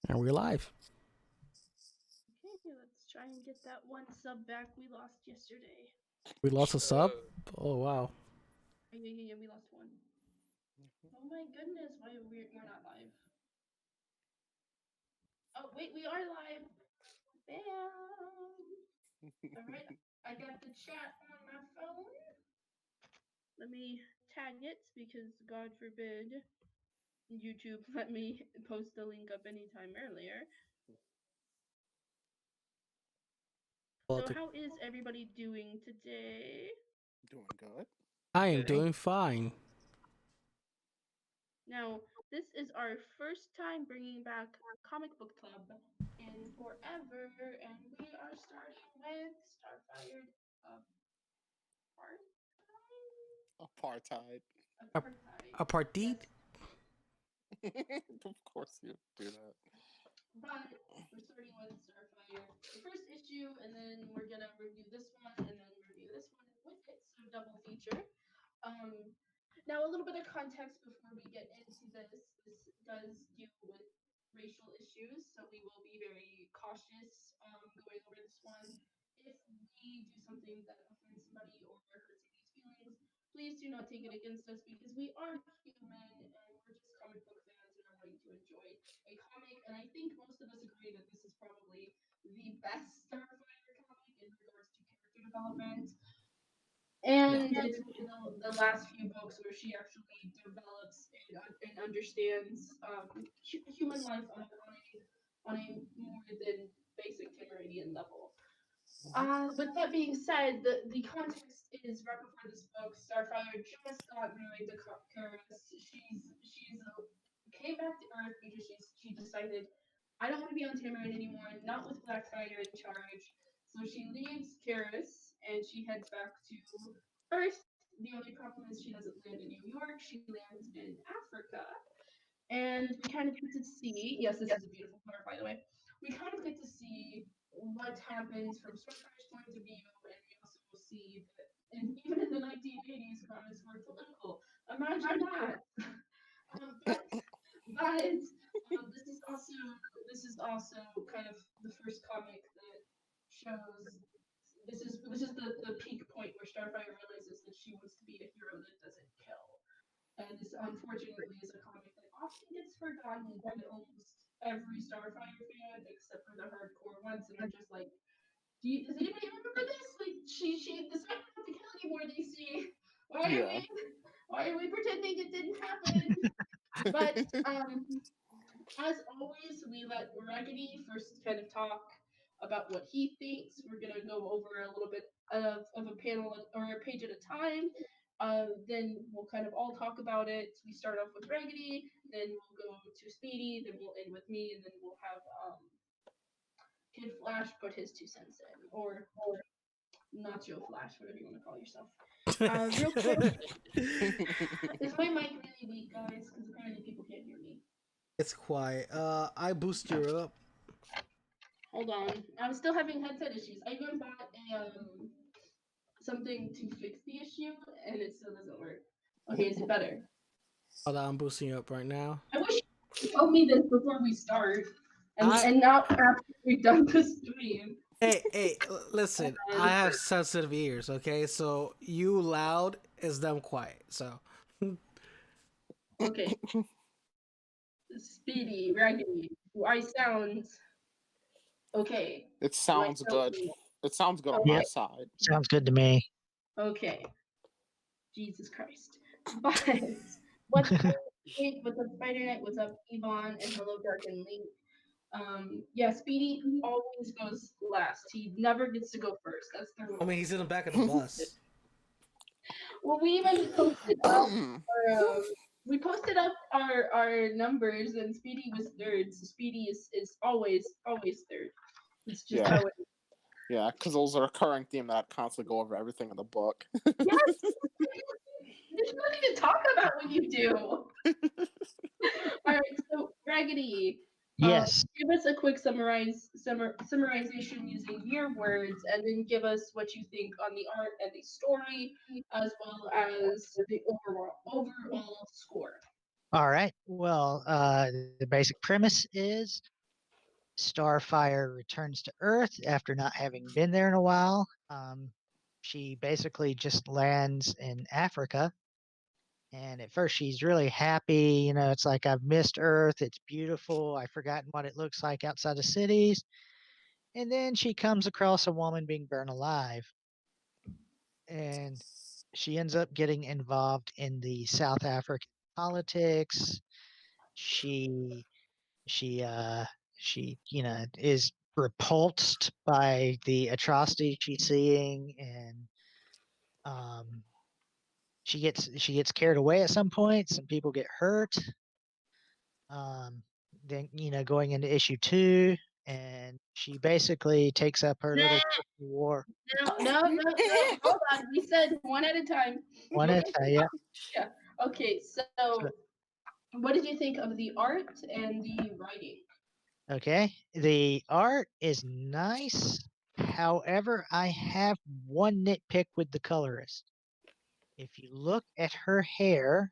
And we're live. Okay, let's try and get that one sub back we lost yesterday. We lost a sub. Oh wow. Yeah, we lost one. Oh my goodness, why we're not live? Oh wait, we are live. Bam! All right, I got the chat on my phone. Let me tag it because God forbid YouTube let me post the link up anytime earlier. Well, So how is everybody doing today? Doing good. I am Great. doing fine. Now, this is our first time bringing back Comic Book Club in forever, and we are starting with Starfire Apartheid. A, Apartheid. a partite. Yes, Of course you do that. but we're starting with Starfire, the first issue, and then we're gonna review this one, and then review this one with it, so double feature. Um, Now, a little bit of context before we get into this. This does deal with racial issues, so we will be very cautious going over this one. If we do something that offends somebody or hurts somebody's feelings, please do not take it against us because we are human and we're just comic book fans and are wanting to enjoy a comic. And I think most of us agree that this is probably the best Starfire comic in regards to character development. Yeah. And it's one of the last few books where she actually develops and understands human life on a more than basic Cameroonian level. With that being said, the context is right before this book, Starfire just got married to Karis. She's came back to Earth because she decided I don't want to be on Tamarin anymore, not with Blackfire in charge. So she leaves Karis and she heads back to Earth. The only problem is she doesn't land in New York. She lands in Africa. And we kind of get to see, yes, this is a beautiful cover, by the way. We kind of get to see what happens from Starfire's point of view, and we also see that, and even in the 1980s, comics were political. Imagine that. But this is also kind of the first comic that shows this is the peak point where Starfire realizes that she wants to be a hero that doesn't kill. And this unfortunately is a comic that often gets forgotten by almost every Starfire fan except for the hardcore ones, and they're just like, does anybody remember this? Like she decided not to kill anymore. They see Yeah. why are we pretending it didn't happen? But as always, we let Raggedy first kind of talk about what he thinks. We're gonna go over a little bit of a panel or a page at a time. Then we'll kind of all talk about it. We start off with Raggedy, then we'll go to Speedy, then we'll end with me, and then we'll have Kid Flash put his 2 cents in, or Nacho Flash, whatever you want to call yourself. Real quick, is my mic really weak, guys? Because apparently people can't hear me. It's quiet. I boost you up. Hold on. I'm still having headset issues. I even bought something to fix the issue, and it still doesn't work. Okay, is it better? Hold on, I'm boosting you up right now. I wish you told me this before we start, I and not after we've done the stream. listen. I And have sensitive ears. Okay, so you loud is them quiet. So okay, Speedy, Raggedy, do I sound okay? It Do I sounds sound good. It sounds good on okay? my Yep, side. sounds good to me. Okay, Jesus Christ. But what's up, Kate? What's up, Spider Knight? What's up, Yvonne? And hello, Dark and Link. Yeah, Speedy always goes last. He never gets to go first. That's the I rule. mean, he's in the back of the bus. Well, we even posted up our numbers, and Speedy was third. So Speedy is always third. It's just Yeah. how it is. Yeah, because those are a recurring theme that I constantly go over everything in the book. Yes, there's nothing to talk about when you do. All right, so Raggedy, Yes. give us a quick summarization using your words, and then give us what you think on the art and the story, as well as the overall score. All right. Well, the basic premise is Starfire returns to Earth after not having been there in a while. She basically just lands in Africa. And at first, she's really happy. It's like, I've missed Earth. It's beautiful. I've forgotten what it looks like outside of cities. And then she comes across a woman being burned alive. And she ends up getting involved in the South African politics. She she uh she is repulsed by the atrocity she's seeing, and um she gets carried away at some point. Some people get hurt. Um then going into issue 2, and she basically takes up her little Nah, personal war. no. Hold on. We said one at a time. One at a yeah. Yeah. Okay. So, So, what did you think of the art and the writing? okay, the art is nice. However, I have one nitpick with the colorist. If you look at her hair,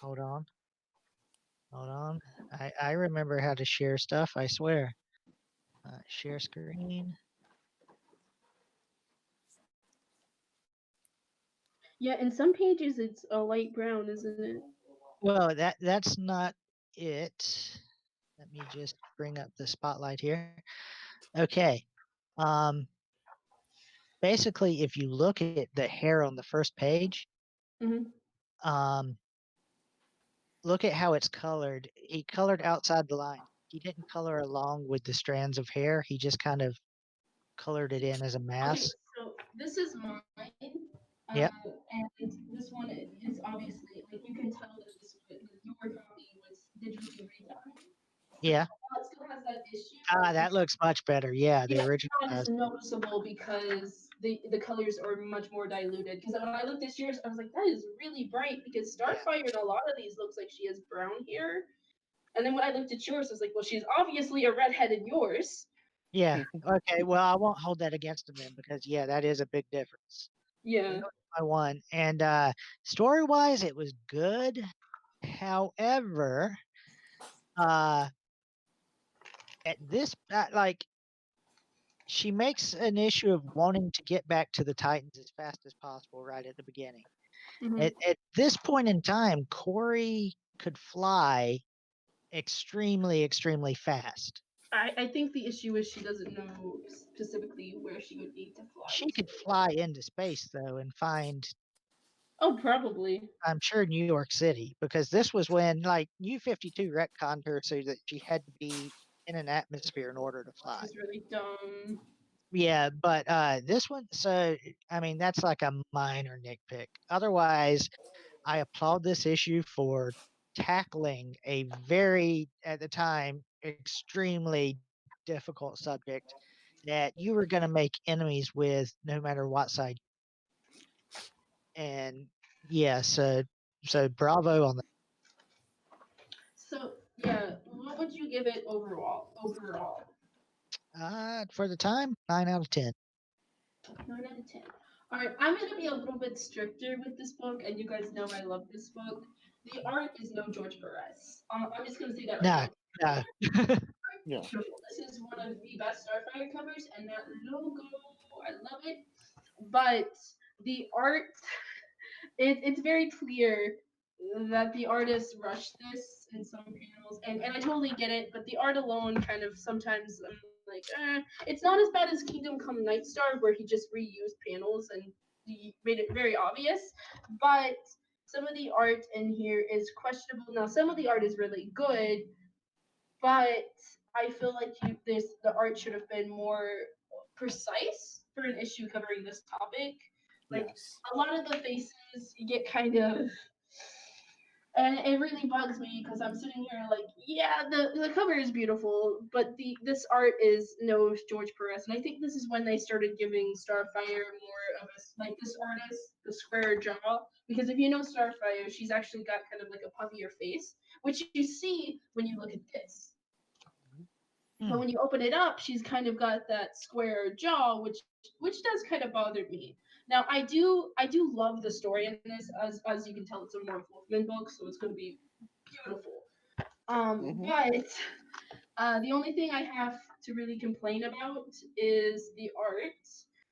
hold on, hold on. I remember how to share stuff, I swear. Share screen. Yeah, in some pages it's a light brown, isn't it? Well, that's not it. Let me just bring up the spotlight here. Okay. Um, Basically, if you look at the hair on the first page, Mm-hmm. um, look at how it's colored. He colored outside the line. He didn't color along with the strands of hair. He just kind of colored it in as a Okay, mass. so this is mine, Yep. and this one is obviously like you can tell that your copy was digitally redone. So Yeah. while it still has that issue, That looks much better. Yeah, the yeah, it's original not as does. noticeable because the colors are much more diluted. Because when I looked at yours, I was like, that is really bright. Because Yeah. Starfire in a lot of these looks like she has brown hair, and then when I looked at yours, I was like, well, she's obviously a redhead in yours. Yeah. Okay. Well, I won't hold that against him then, because yeah, that is a big difference. So that Yeah. was my one. And story wise, it was good. However, uh, at this like she makes an issue of wanting to get back to the Titans as fast as possible right at the beginning. Hmm. At this point in time, Corey could fly extremely, extremely fast. I think the issue is she doesn't know specifically where she would need to fly She to. could fly into space though and find, Oh, probably. I'm sure, New York City, because this was when like U-52 retconned her so that she had to be in an atmosphere in order to Which fly. is really dumb. Yeah, but this one, so I mean, that's like a minor nitpick. Otherwise, I applaud this issue for tackling a very, at the time, extremely difficult subject that you were going to make enemies with no matter what side. And yeah, so bravo on that. So yeah, what would you give it overall? Overall, For the time, 9 out of 10. 9 out of 10. All right, I'm gonna be a little bit stricter with this book, and you guys know I love this book. The art is no George Perez. I'm just gonna say that right No, now. no. Yeah. Beautiful. This is one of the best Starfire covers, and that logo, I love it. But the art, it's very clear that the artist rushed this in some panels, and I totally get it. But the art alone, kind of sometimes I'm like, it's not as bad as Kingdom Come Nightstar, where he just reused panels and he made it very obvious. But some of the art in here is questionable. Now, some of the art is really good, but I feel like the art should have been more precise for an issue covering this topic. Like Yes. a lot of the faces get kind of, and it really bugs me because I'm sitting here like, yeah, the cover is beautiful, but this art is no George Perez, and I think this is when they started giving Starfire more of a like this artist the square jaw, because if you know Starfire, she's actually got kind of like a puffier face, which you see when you look at this. But Hmm. when you open it up, she's kind of got that square jaw, which does kind of bother me. Now I do love the story in this, as you can tell, it's a Mark Wolfman book, so it's going to be beautiful. Mm-hmm. But The only thing I have to really complain about is the art.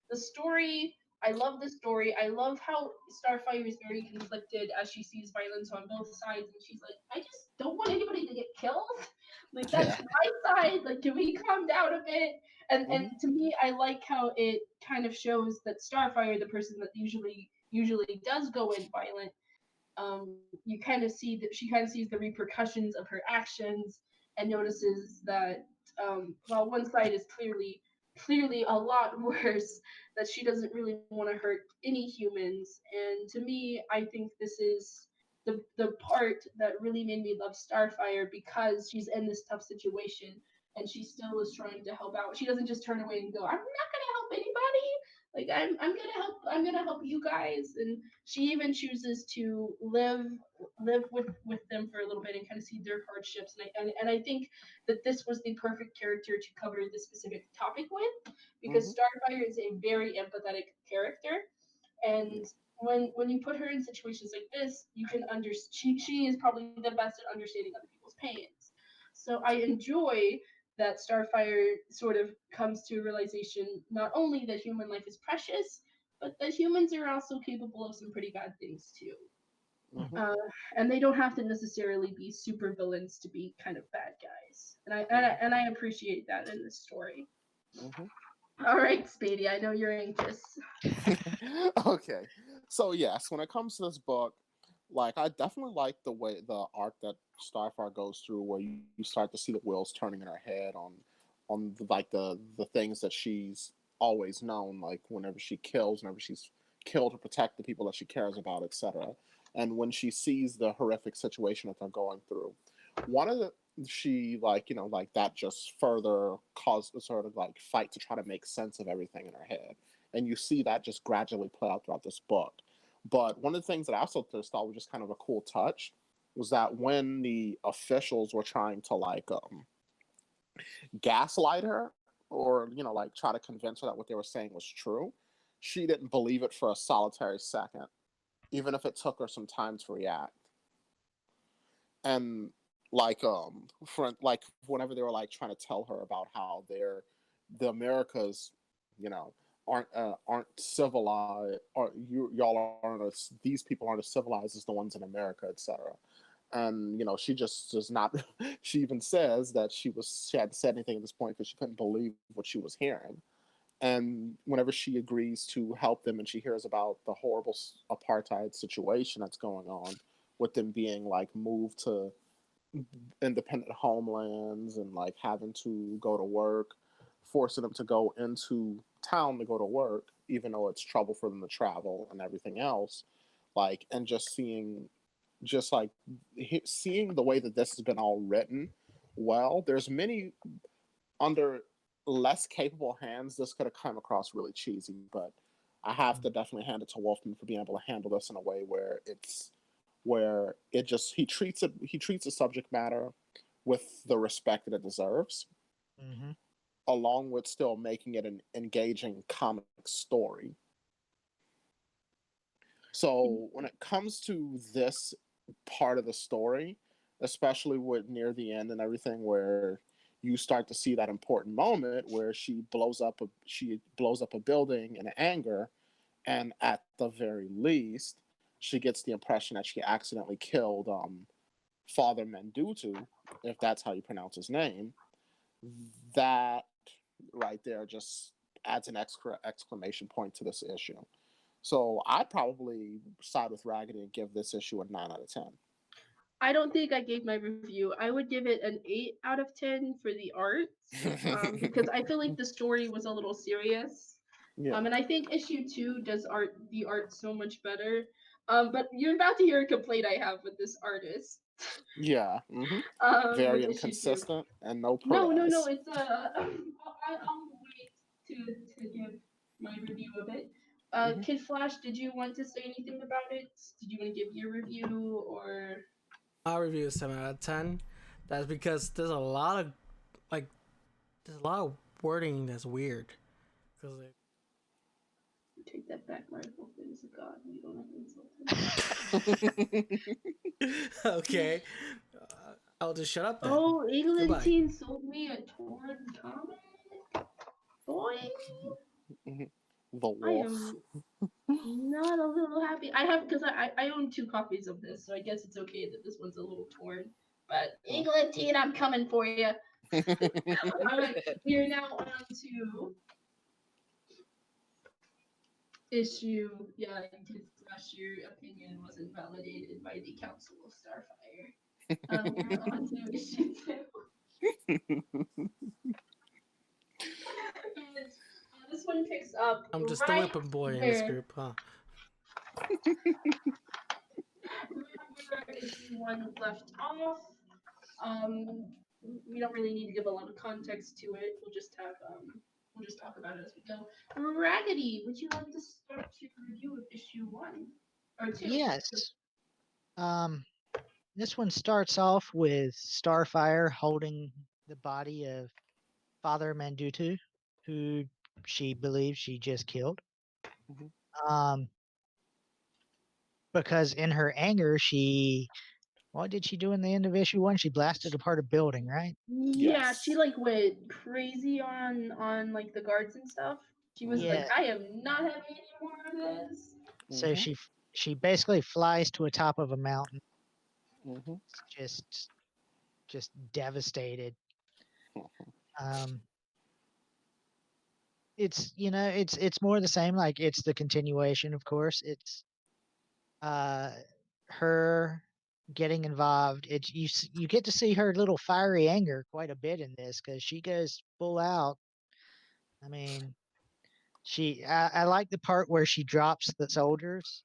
The story, I love the story. I love how Starfire is very conflicted as she sees violence on both sides, and she's like, I just don't want anybody to get killed. Like that's Yeah. my side. Like, can we calm down a bit? And Hmm. to me, I like how it kind of shows that Starfire, the person that usually does go in violent, you kind of see that she kind of sees the repercussions of her actions and notices that while one side is clearly a lot worse, that she doesn't really want to hurt any humans. And to me, I think this is the part that really made me love Starfire, because she's in this tough situation and she still is trying to help out. She doesn't just turn away and go, I'm not gonna help anybody. Like I'm gonna help you guys. And she even chooses to live with them for a little bit and kind of see their hardships. And I think that this was the perfect character to cover this specific topic with, because Hmm. Starfire is a very empathetic character, and Yeah. when you put her in situations like this, you can she is probably the best at understanding other people's pains. So I enjoy that Starfire sort of comes to a realization not only that human life is precious, but that humans are also capable of some pretty bad things too. Hmm. Uh, and they don't have to necessarily be super villains to be kind of bad guys. Hmm. And I appreciate that in this story. Hmm. All right, Spady, I know you're anxious. Okay. So yes, when it comes to this book, like I definitely like the way the arc that Starfire goes through, where you start to see the wheels turning in her head on like the things that she's always known, like whenever she's killed to protect the people that she cares about, etc. And when she sees the horrific situation that they're going through, one of the she like like that just further caused a sort of like fight to try to make sense of everything in her head, and you see that just gradually play out throughout this book. But one of the things that I also just thought was just kind of a cool touch was that when the officials were trying to like gaslight her, or like try to convince her that what they were saying was true, she didn't believe it for a solitary second, even if it took her some time to react. And like for like whenever they were like trying to tell her about how the Americas, you know, aren't civilized, or y'all aren't these people aren't as civilized as the ones in America, etc. And she just does not. She even says that she hadn't said anything at this point because she couldn't believe what she was hearing. And whenever she agrees to help them and she hears about the horrible apartheid situation that's going on, with them being like moved to independent homelands and like having to go to work, forcing them to go into town to go to work, even though it's trouble for them to travel and everything else. Like, and just just like seeing the way that this has been all written. Well, there's many under less capable hands, this could have come across really cheesy, but I have to definitely hand it to Wolfman for being able to handle this in a way where it just he treats the subject matter with the respect that it deserves, Mm-hmm. along with still making it an engaging comic story. So when it comes to this part of the story, especially with near the end and everything, where you start to see that important moment where she blows up a building in anger, and at the very least, she gets the impression that she accidentally killed Father Mendutu, if that's how you pronounce his name. That right there just adds an extra exclamation point to this issue. So I'd probably side with Raggedy and give this issue a 9 out of 10. I don't think I gave my review. I would give it an 8 out of 10 for the art, because I feel like the story was a little serious. Yeah. And I think issue 2 does the art so much better. But you're about to hear a complaint I have with this artist. Yeah. Hmm. With Very issue 2. inconsistent and no No. Perez. It's I'll wait to give my review of it. Hmm. Kid Flash, did you want to say anything about it? Did you want to give your review, or I'll review a 7 out of 10. That's because like there's a lot of wording that's weird. Cause like, take that back? Rifle is a god. We don't have to insult him. okay, I'll just shut up then. Oh, Goodbye. Eglantine sold me a torn comic. Boy, Mhm. The I wolf. am not a little happy. I have because I own two copies of this, so I guess it's okay that this one's a little torn. But Eglantine, I'm coming for you. All right, we are now on to issue. Yeah, because last year opinion wasn't validated by the Council of Starfire. We're on to issue two. And this one picks up I'm just the right whipping boy in this where group, huh? issue one left off. Um, we don't really need to give a lot of context to it. We'll just talk about it as we go. Raggedy, would you like to start your review of issue one or two? Yes. Um, this one starts off with Starfire holding the body of Father Mandutu, who she believes she just killed. Mhm. Um, because in her anger, what did she do in the end of issue one? She blasted apart a building, right? Yeah, she Yes. like went crazy on like the guards and stuff. She was Mhm. like, Yeah. I am not having any more of this. So Mhm. she basically flies to a top of a mountain, Mhm. just devastated. Um, it's more the same. Like it's the continuation, of course. It's uh her getting involved. You get to see her little fiery anger quite a bit in this because she goes full out. I mean, I like the part where she drops the soldiers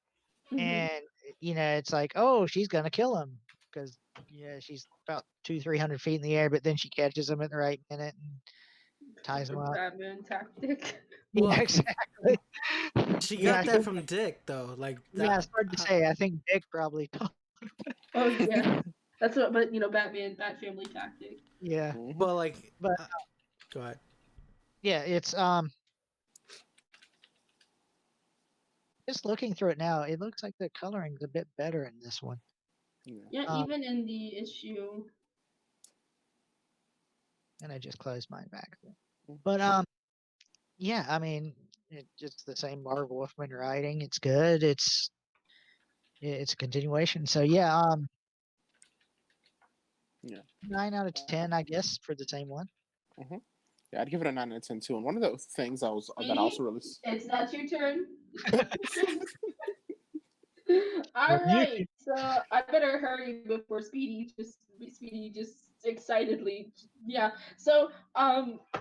Mm-hmm. and it's like, oh, she's gonna kill him because she's about 200-300 feet in the air, but then she catches him at the right minute and ties him Super up. Batman tactic. Yeah, Well, exactly. she Yeah, I got that think, from Dick though. Like yeah, that. it's hard to say. I think Dick probably taught. Oh yeah, that's what. But Batman, Bat family tactic. Yeah, Mhm. But like, but go ahead. yeah, it's just looking through it now, it looks like the coloring's a bit better in this one. Yeah. Yeah, Um, even in the issue. and I just closed mine back. Mhm. But yeah, I mean, it's just the same Marv Wolfman writing. It's good. It's a continuation. So yeah, Yeah. 9 out of 10, I guess, for the same one. Mhm. Yeah, I'd give it a 9 out of 10 too. And one of the things that I Speedy, also really. it's not your turn. Well, All you right, so I better hurry before Speedy just excitedly, yeah. So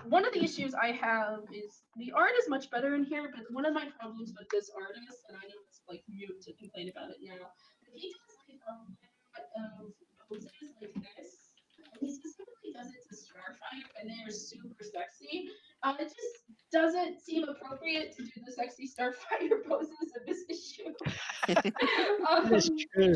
one of the issues I have is the art is much better in here, but one of my problems with this artist, and I know it's like mute to complain about it now, but he does like a lot of poses like this. And he specifically does it to Starfire, and they are super sexy. It just doesn't seem appropriate to do the sexy Starfire poses in this issue. that is um, true.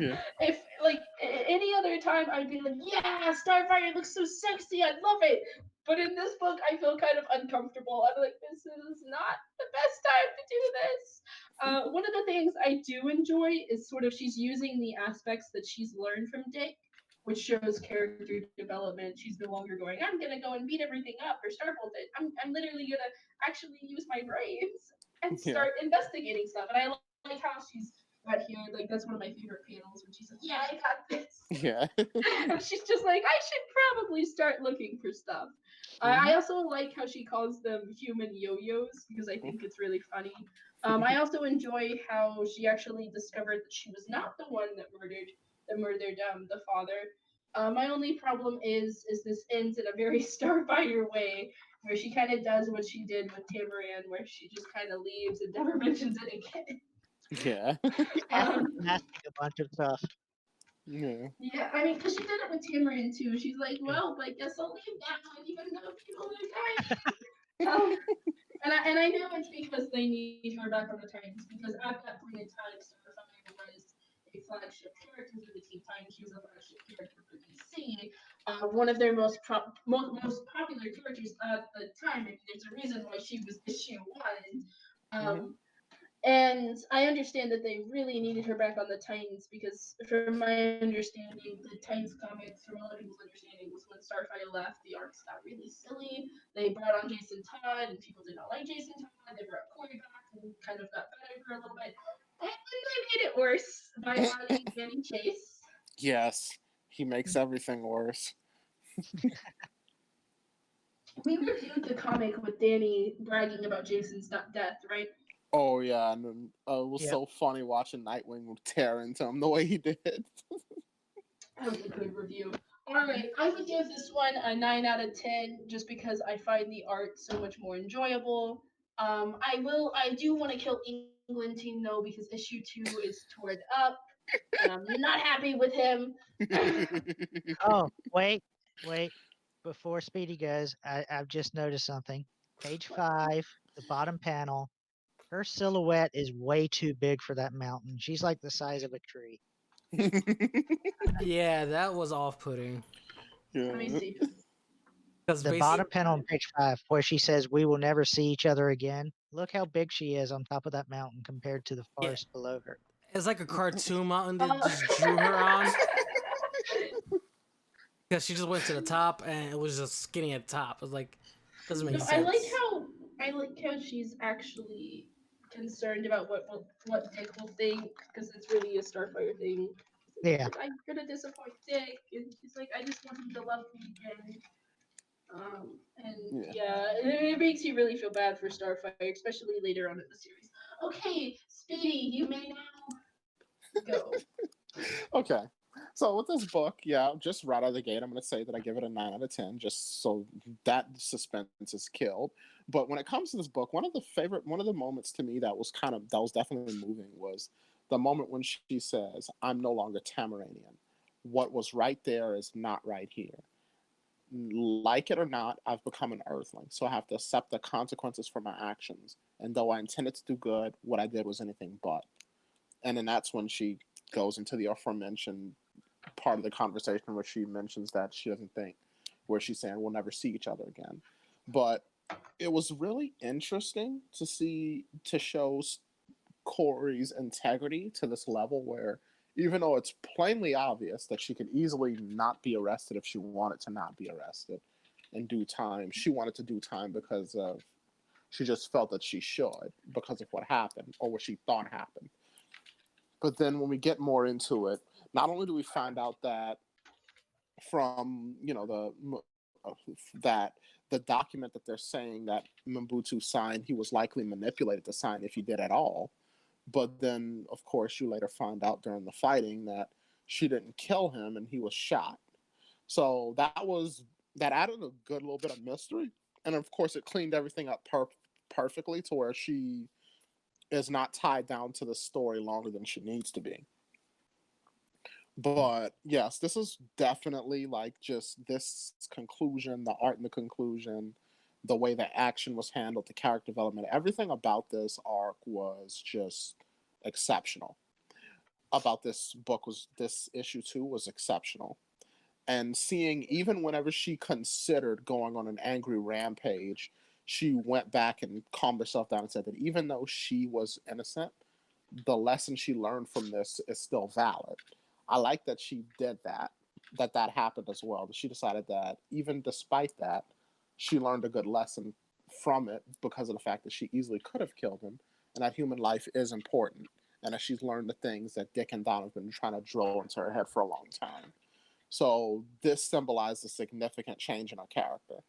Yeah. if like any other time, I'd be like, "Yeah, Starfire looks so sexy, I love it." But in this book, I feel kind of uncomfortable. I'm like, "This is not the best time to do this." One of the things I do enjoy is sort of she's using the aspects that she's learned from Dick, which shows character development. She's no longer going, "I'm gonna go and beat everything up or starbolt it." I'm literally gonna actually use my brains and Yeah. start investigating stuff. And I like how she's right here. Like that's one of my favorite panels when she's like, "Yeah, I got this," Yeah. and she's just like, "I should probably start looking for stuff." I Mhm. also like how she calls them human yo-yos because I think it's really funny. I also enjoy how she actually discovered that she was not the one that murdered the father. My only problem is this ends in a very Starfire way, where she kind of does what she did with Tamaran, where she just kind of leaves and never mentions it again. Yeah. Um, Asking a bunch of stuff. Yeah. yeah, I mean, because she did it with Tamarin too. She's like, Yeah. well, I guess I'll leave that one, even though people are dying. And I know it's because they need her back on the Titans, because at that point in time, Starfire was a flagship character for the Teen Titans. She was a flagship character for DC. One of their most popular characters at the time. I mean, there's a reason why she was issue one. Mhm. Um, And I understand that they really needed her back on the Titans because, from my understanding, the Titans comics, from a lot of people's understanding, was when Starfire left, the arcs got really silly. They brought on Jason Todd, and people did not like Jason Todd. They brought Corey back and kind of got better for a little bit. And then they made it worse by adding Danny Chase. Yes, he makes everything worse. We reviewed the comic with Danny bragging about Jason's death, right? Oh yeah, and then, it was Yep. so funny watching Nightwing tear into him the way he did. That was a good review. Alright, I would give this one a 9 out of 10 just because I find the art so much more enjoyable. I do want to kill England team though because issue 2 is torn up and I'm not happy with him. Oh, wait. Before Speedy goes, I've just noticed something. Page 5, the bottom panel. Her silhouette is way too big for that mountain. She's like the size of a tree. Yeah, that was off-putting. Let me Yeah. see. Because The basically, bottom panel on page 5, where she says, "We will never see each other again." Look how big she is on top of that mountain compared to the yeah, forest below her. it's like a cartoon mountain that Uh, just drew her on. Because she just went to the top and it was just skinny at the top. It was like, doesn't make no, sense. I like how she's actually concerned about what Dick will think because it's really a Starfire thing. He's Yeah. like, I'm gonna disappoint Dick, and he's like, I just want him to love me again. And Yeah. yeah, it makes you really feel bad for Starfire, especially later on in the series. Okay, Speedy, you may now go. Okay. So with this book, yeah, just right out of the gate, I'm going to say that I give it a 9 out of 10, just so that suspense is killed. But when it comes to this book, one of the moments to me that was definitely moving was the moment when she says, "I'm no longer Tamaranian. What was right there is not right here. Like it or not, I've become an earthling, so I have to accept the consequences for my actions. And though I intended to do good, what I did was anything but." And then that's when she goes into the aforementioned part of the conversation where she mentions that she doesn't think, where she's saying we'll never see each other again. But it was really interesting to show Corey's integrity to this level where even though it's plainly obvious that she could easily not be arrested if she wanted to not be arrested in due time, she wanted to do time because of she just felt that she should because of what happened or what she thought happened. But then when we get more into it, not only do we find out that from that the document that they're saying that Mobutu signed, he was likely manipulated to sign if he did at all. But then, of course, you later find out during the fighting that she didn't kill him and he was shot. So that added a good little bit of mystery, and of course, it cleaned everything up perfectly to where she is not tied down to the story longer than she needs to be. But yes, this is definitely like just this conclusion, the art in the conclusion, the way the action was handled, the character development, everything about this arc was just exceptional. About this issue 2 was exceptional. And seeing even whenever she considered going on an angry rampage, she went back and calmed herself down and said that even though she was innocent, the lesson she learned from this is still valid. I like that she did that happened as well. That she decided that even despite that, she learned a good lesson from it because of the fact that she easily could have killed him, and that human life is important, and that she's learned the things that Dick and Don have been trying to drill into her head for a long time. So this symbolized a significant change in her character,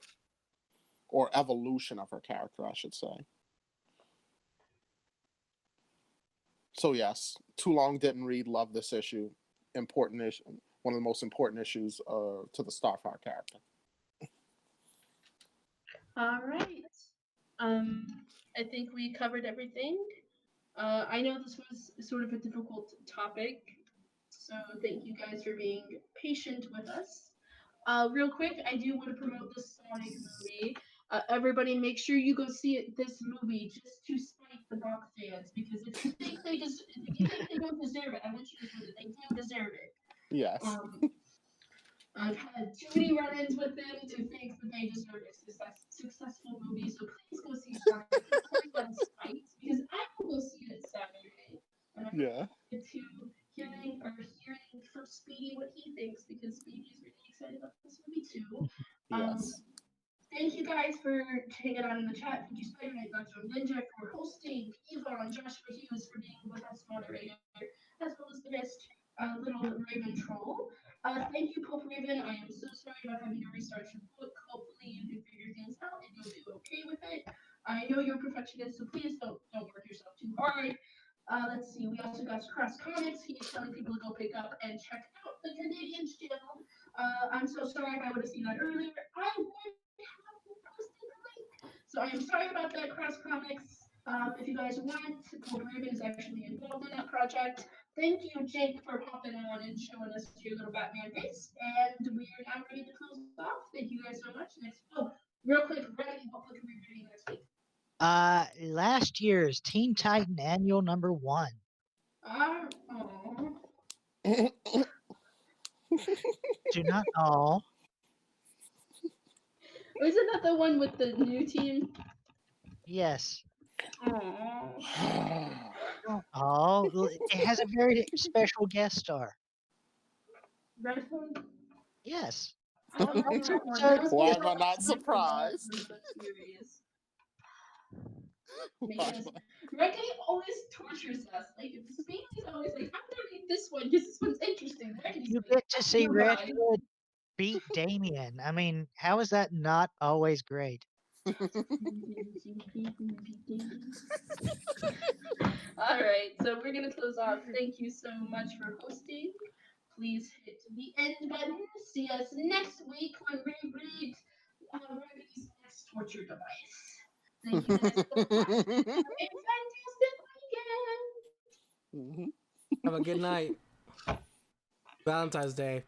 or evolution of her character, I should say. So yes, too long didn't read. Love this issue. Important issue. One of the most important issues to the Starfire character. All right. Um, I think we covered everything. I know this was sort of a difficult topic, so thank you guys for being patient with us. Real quick, I do want to promote the Sonic movie. Everybody, make sure you go see this movie just to spite the Bach fans because if you think they don't deserve it, I want you to know that they do deserve it. Yes. Um, I've had too many run-ins with them to think that they deserve a successful movie. So please go see Sonic. Please go see it out of spite because I will go see it Thank you guys for hanging out in the chat. Thank you, Spider-Man, Nacho Ninja, for hosting, Yvonne, Joshua Hughes for being with us moderator, as well as the best little Raven troll. Thank you, Pope Raven. I am so sorry about having to restart your book. Hopefully you can figure things out and you'll do okay with it. I know you're a perfectionist, so please don't work yourself too hard. Let's see. We also got Cross Comics. He's telling people to go pick up and check out the Canadian channel. I'm so sorry if I would have seen that earlier. I would have posted the link. So I am sorry about that, Cross Comics. If you guys want, Cole Raven is actually involved in that project. Thank you, Jake, for popping on and showing us your little Batman face. And we are now ready to close off. Thank you guys so much. Real quick, Ready, what book are we reading next week? Last year's Teen Titan Annual #1. Do not all. Isn't that the one with the new team? Yes. Aww. Oh, it has a very special guest star. Red Hood? Yes. Why am I not surprised? Reggie always tortures us. Like, Speedy's always like, I'm gonna read this one because this one's interesting. Reggie's You like, get to see "Oh, Red God." Hood beat Damien. I mean, how is that not always great? All right, so we're gonna close off. Thank you so much for hosting. Please hit the end button. See us next week when we read Reggie's next torture device. Thank you guys so much. Have a fantastic weekend. Have a good night. Valentine's Day.